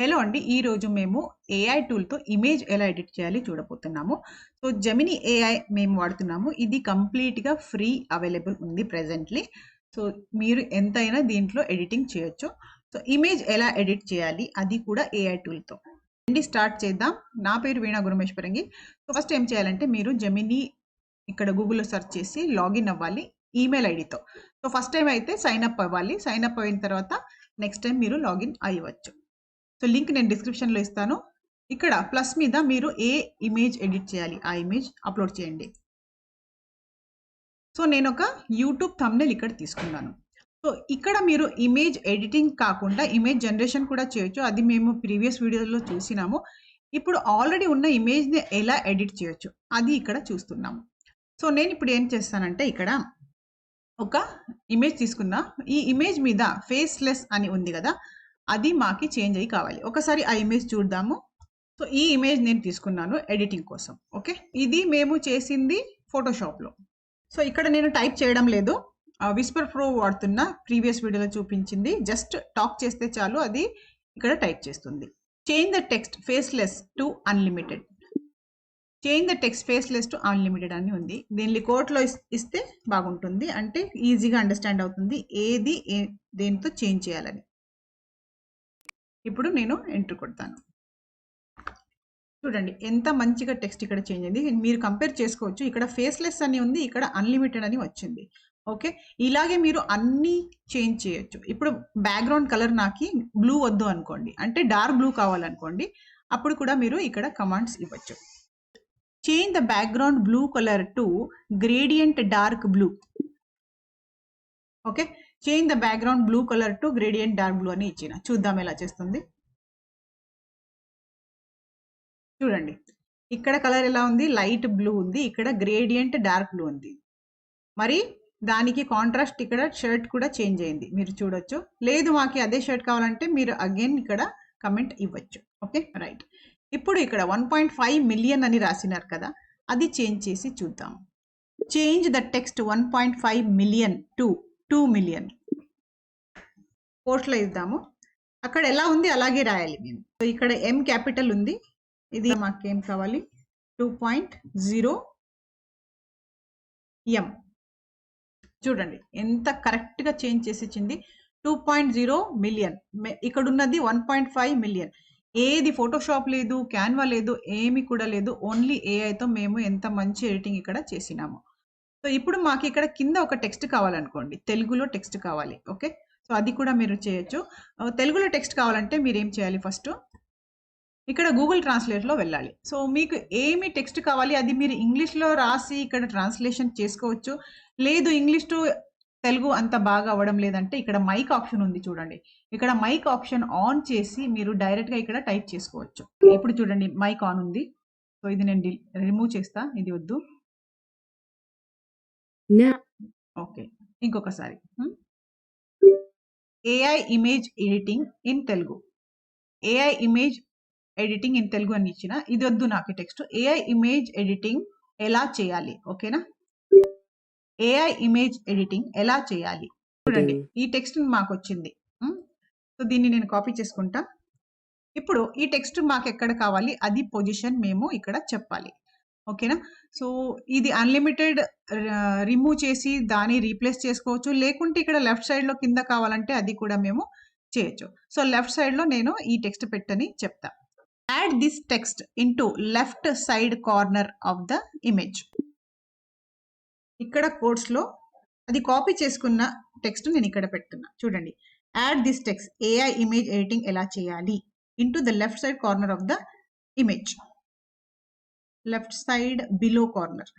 Hello అండి. ఈరోజు మేము ఏఐ టూల్‌తో ఇమేజ్ ఎలా ఎడిట్ చేయాలి చూడబోతున్నాము. సో, జెమినీ ఏఐ మేము వాడుతున్నాము. ఇది కంప్లీట్‌గా ఫ్రీ అవైలబుల్ ఉంది ప్రెజెంట్‌లీ. సో, మీరు ఎంతైనా దీంట్లో ఎడిటింగ్ చేయొచ్చు. సో, ఇమేజ్ ఎలా ఎడిట్ చేయాలి అది కూడా ఏఐ టూల్‌తో. రండి స్టార్ట్ చేద్దాం. నా పేరు వీణా గురుమేశ్వరంగి. సో, ఫస్ట్ ఏం చేయాలంటే మీరు జెమినీ ఇక్కడ గూగుల్‌లో సెర్చ్ చేసి లాగిన్ అవ్వాలి ఈమెయిల్ ఐడీతో. సో, ఫస్ట్ టైమ్ అయితే సైన్ అప్ అవ్వాలి. సైన్ అప్ అయిన తర్వాత నెక్స్ట్ టైమ్ మీరు లాగిన్ అయ్యవచ్చు. సో, లింక్ నేను డిస్క్రిప్షన్‌లో ఇస్తాను. ఇక్కడ ప్లస్ మీద మీరు ఏ ఇమేజ్ ఎడిట్ చేయాలి, ఆ ఇమేజ్ అప్‌లోడ్ చేయండి. సో, నేనొక యూట్యూబ్ థంబ్‌నెయిల్ ఇక్కడ తీసుకున్నాను. సో, ఇక్కడ మీరు ఇమేజ్ ఎడిటింగ్ కాకుండా ఇమేజ్ జనరేషన్ కూడా చేయొచ్చు. అది మేము ప్రీవియస్ వీడియోలో చూసినాము. ఇప్పుడు ఆల్రెడీ ఉన్న ఇమేజ్‌ని ఎలా ఎడిట్ చేయొచ్చు, అది ఇక్కడ చూస్తున్నాము. సో, నేనిప్పుడు ఏం చేస్తానంటే ఇక్కడ ఒక ఇమేజ్ తీసుకున్నా. ఈ ఇమేజ్ మీద ఫేస్‌లెస్ అని ఉంది గదా! అది మాకి చేంజ్ అయ్యి కావాలి. ఒకసారి ఆ ఇమేజ్ చూద్దాము. సో, ఈ ఇమేజ్ నేను తీసుకున్నాను ఎడిటింగ్ కోసం. ఓకే. ఇది మేము చేసింది ఫోటోషాప్‌లో. సో, ఇక్కడ నేను టైప్ చేయడం లేదు. విస్పర్ ప్రో వాడుతున్నా. ప్రీవియస్ వీడియోలో చూపించింది. జస్ట్ టాక్ చేస్తే చాలు అది ఇక్కడ టైప్ చేస్తుంది. Change the text faceless to unlimited. Change the text faceless to unlimited అని ఉంది. దీన్ని కోట్‌లో ఇస్తే బాగుంటుంది. అంటే ఈజీగా అండర్‌స్టాండ్ అవుతుంది. ఏది దేనితో చేంజ్ చేయాలని. ఇప్పుడు నేను ఎంటర్ కొడతాను. చూడండి ఎంత మంచిగా టెక్స్ట్ ఇక్కడ చేంజ్ అయింది. మీరు కంపేర్ చేసుకోవచ్చు. ఇక్కడ ఫేస్‌లెస్ అని ఉంది. ఇక్కడ అన్‌లిమిటెడ్ అని వచ్చింది. ఓకే. ఇలాగే మీరు అన్నీ చేంజ్ చేయొచ్చు. ఇప్పుడు బ్యాక్‌గ్రౌండ్ కలర్ నాకి బ్లూ వద్దు అనుకోండి. అంటే డార్క్ బ్లూ కావాలనుకోండి. అప్పుడు కూడా మీరు ఇక్కడ కమాండ్స్ ఇవ్వచ్చు. Change the background blue colour to gradient dark blue. Okay. Change the background blue colour to gradient dark blue అని ఇచ్చిన. చూద్దాం ఎలా చేస్తుంది. చూడండి. ఇక్కడ కలర్ ఎలా ఉంది? లైట్ బ్లూ ఉంది. ఇక్కడ గ్రేడియంట్ డార్క్ బ్లూ ఉంది. మరి దానికి కాంట్రాస్ట్ ఇక్కడ షర్ట్ కూడా చేంజ్ అయింది. మీరు చూడొచ్చు. లేదు మాకి అదే షర్ట్ కావాలంటే మీరు అగైన్ ఇక్కడ కమెంట్ ఇవ్వచ్చు. ఓకే. రైట్. ఇప్పుడు ఇక్కడ 1.5 మిలియన్ అని రాసినారు కదా! అది చేంజ్ చేసి చూద్దాం. Change the text 1.5 million to 2 million. కోట్స్‌లో ఇద్దాము. అక్కడ ఎలా ఉంది అలాగే రాయాలి మేము. సో, ఇక్కడ ఎం క్యాపిటల్ ఉంది. ఇది మాకేం కావాలి? 2.0 ఎం. చూడండి ఎంత కరెక్ట్‌గా చేంజ్ చేసి ఇచ్చింది. 2.0 మిలియన్. ఇక్కడున్నది 1.5 మిలియన్. ఏది ఫోటోషాప్ లేదు, క్యాన్వా లేదు, ఏమి కూడా లేదు. ఓన్లీ ఏఐతో మేము ఎంత మంచి ఎడిటింగ్ ఇక్కడ చేసినాము. సో, ఇప్పుడు మాకు ఇక్కడ కింద ఒక టెక్స్ట్ కావాలనుకోండి. తెలుగులో టెక్స్ట్ కావాలి. ఓకే. సో, అది కూడా మీరు చేయొచ్చు. తెలుగులో టెక్స్ట్ కావాలంటే మీరేం చేయాలి ఫస్టు? ఇక్కడ గూగుల్ ట్రాన్స్‌లేట్‌లో వెళ్ళాలి. సో, మీకు ఏమి టెక్స్ట్ కావాలి అది మీరు ఇంగ్లీష్‌లో రాసి ఇక్కడ ట్రాన్స్‌లేషన్ చేసుకోవచ్చు. లేదు ఇంగ్లీష్ టు తెలుగు అంత బాగా అవ్వడం లేదంటే ఇక్కడ మైక్ ఆప్షన్ ఉంది చూడండి. ఇక్కడ మైక్ ఆప్షన్ ఆన్ చేసి మీరు డైరెక్ట్‌గా ఇక్కడ టైప్ చేసుకోవచ్చు. ఇప్పుడు చూడండి మైక్ ఆన్ ఉంది. సో, ఇది నేను రిమూవ్ చేస్తా. ఇది వద్దు. ఓకే. ఇంకొకసారి. AI image editing in Telugu. AI image editing in Telugu అని ఇచ్చిన. ఇది వద్దు నాకు టెక్స్ట్. ఏఐ ఇమేజ్ ఎడిటింగ్ ఎలా చేయాలి? ఓకేనా? ఏఐ ఇమేజ్ ఎడిటింగ్ ఎలా చేయాలి? చూడండి ఈ టెక్స్ట్ మాకొచ్చింది. సో, దీన్ని నేను కాపీ చేసుకుంటా. ఇప్పుడు ఈ టెక్స్ట్ మాకెక్కడ కావాలి? అది పొజిషన్ మేము ఇక్కడ చెప్పాలి. ఓకేనా? సో, ఇది అన్‌లిమిటెడ్ రిమూవ్ చేసి దాన్ని రీప్లేస్ చేసుకోవచ్చు. లేకుంటే ఇక్కడ లెఫ్ట్ సైడ్‌లో కింద కావాలంటే అది కూడా మేము చేయొచ్చు. సో, లెఫ్ట్ సైడ్‌లో నేను ఈ టెక్స్ట్ పెట్టని చెప్తా. Add this text into left side corner of the image. ఇక్కడ కోడ్స్‌లో అది కాపీ చేసుకున్న టెక్స్ట్ నేను ఇక్కడ పెడుతున్నా. చూడండి. Add this text AI image editing ఎలా చేయాలి? Into the left side corner of the image. Left side below corner.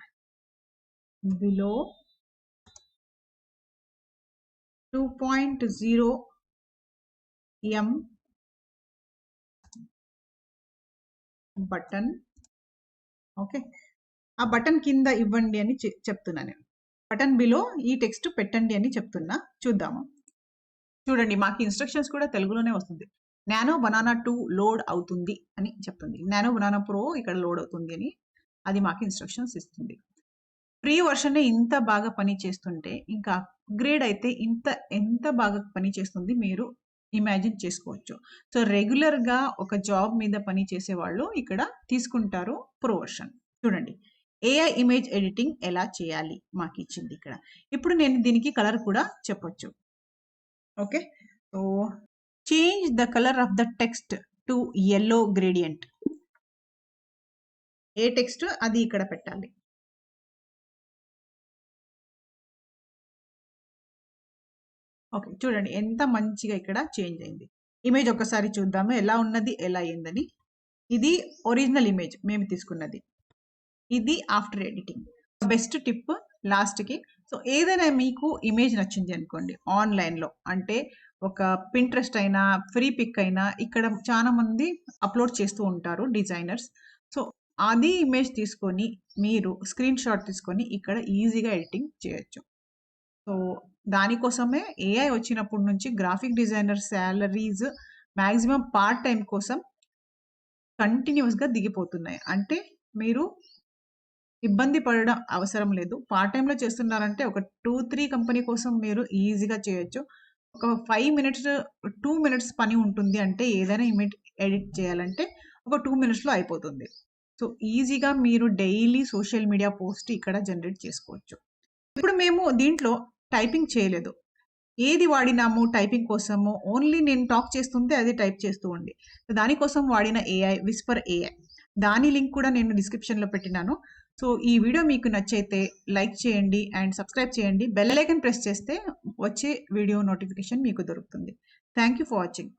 Below 2.0 M button. Okay. ఆ బటన్ కింద ఇవ్వండి అని చెప్తున్నా నేను. బటన్ బిలో ఈ టెక్స్ట్ పెట్టండి అని చెప్తున్నా. చూద్దాము. చూడండి మాకు ఇన్‌స్ట్రక్షన్స్ కూడా తెలుగులోనే వస్తుంది. నానో బనానా 2 లోడ్ అవుతుంది అని చెప్తుంది. నానో బనానా ప్రో ఇక్కడ లోడ్ అవుతుంది అని అది మాకు ఇన్‌స్ట్రక్షన్స్ ఇస్తుంది. ఫ్రీ వర్షనే ఇంత బాగా పని చేస్తుంటే ఇంకా అప్‌గ్రేడ్ అయితే ఎంత బాగా పని చేస్తుంది మీరు ఇమాజిన్ చేసుకోవచ్చు. సో, రెగ్యులర్‌గా ఒక జాబ్ మీద పని చేసేవాళ్ళు ఇక్కడ తీసుకుంటారు ప్రో వర్షన్. చూడండి. ఏఐ ఇమేజ్ ఎడిటింగ్ ఎలా చేయాలి మాకిచ్చింది ఇక్కడ. ఇప్పుడు నేను దీనికి కలర్ కూడా చెప్పొచ్చు. Okay. So, change the colour of the text to yellow gradient. A text అది ఇక్కడ పెట్టాలి. ఓకే. చూడండి ఎంత మంచిగా ఇక్కడ చేంజ్ అయింది. ఇమేజ్ ఒక్కసారి చూద్దాము ఎలా ఉన్నది, ఎలా అయిందని. ఇది ఒరిజినల్ ఇమేజ్ మేము తీసుకున్నది. ఇది ఆఫ్టర్ ఎడిటింగ్. బెస్ట్ టిప్ లాస్ట్‌కి. సో, ఏదైనా మీకు ఇమేజ్ నచ్చింది అనుకోండి ఆన్‌లైన్‌లో అంటే ఒక పింట్రెస్ట్ అయినా, ఫ్రీ పిక్ అయినా ఇక్కడ చాలా మంది అప్‌లోడ్ చేస్తూ ఉంటారు డిజైనర్స్. సో, అది ఇమేజ్ తీసుకొని మీరు స్క్రీన్ షాట్ తీసుకొని ఇక్కడ ఈజీగా ఎడిటింగ్ చేయొచ్చు. సో, దానికోసమే ఏఐ వచ్చినప్పటి నుంచి graphic designer salaries maximum part time కోసం కంటిన్యూయస్‌గా దిగిపోతున్నాయి. అంటే మీరు ఇబ్బంది పడడం అవసరం లేదు. పార్ట్ టైమ్‌లో చేస్తున్నారంటే ఒక 2, 3 కంపెనీ కోసం మీరు ఈజీగా చేయొచ్చు. ఒక 5 మినిట్స్, 2 మినిట్స్ పని ఉంటుంది అంటే ఏదైనా ఇమేజ్ ఎడిట్ చేయాలంటే ఒక 2 మినిట్స్‌లో అయిపోతుంది. సో, ఈజీగా మీరు డైలీ సోషల్ మీడియా పోస్ట్ ఇక్కడ జనరేట్ చేసుకోవచ్చు. ఇప్పుడు మేము దీంట్లో టైపింగ్ చేయలేదు. ఏది వాడినాము టైపింగ్ కోసము ఓన్లీ నేను టాక్ చేస్తుంటే అది టైప్ చేస్తూ ఉంది. దానికోసం వాడిన ఏఐ విస్పర్ ఏఐ. దాని లింక్ కూడా నేను డిస్క్రిప్షన్‌లో పెట్టినాను. సో, ఈ వీడియో మీకు నచ్చైతే లైక్ చేయండి అండ్ సబ్స్క్రైబ్ చేయండి. బెల్ ఐకాన్ ప్రెస్ చేస్తే వచ్చే వీడియో నోటిఫికేషన్ మీకు దొరుకుతుంది. Thank you for watching.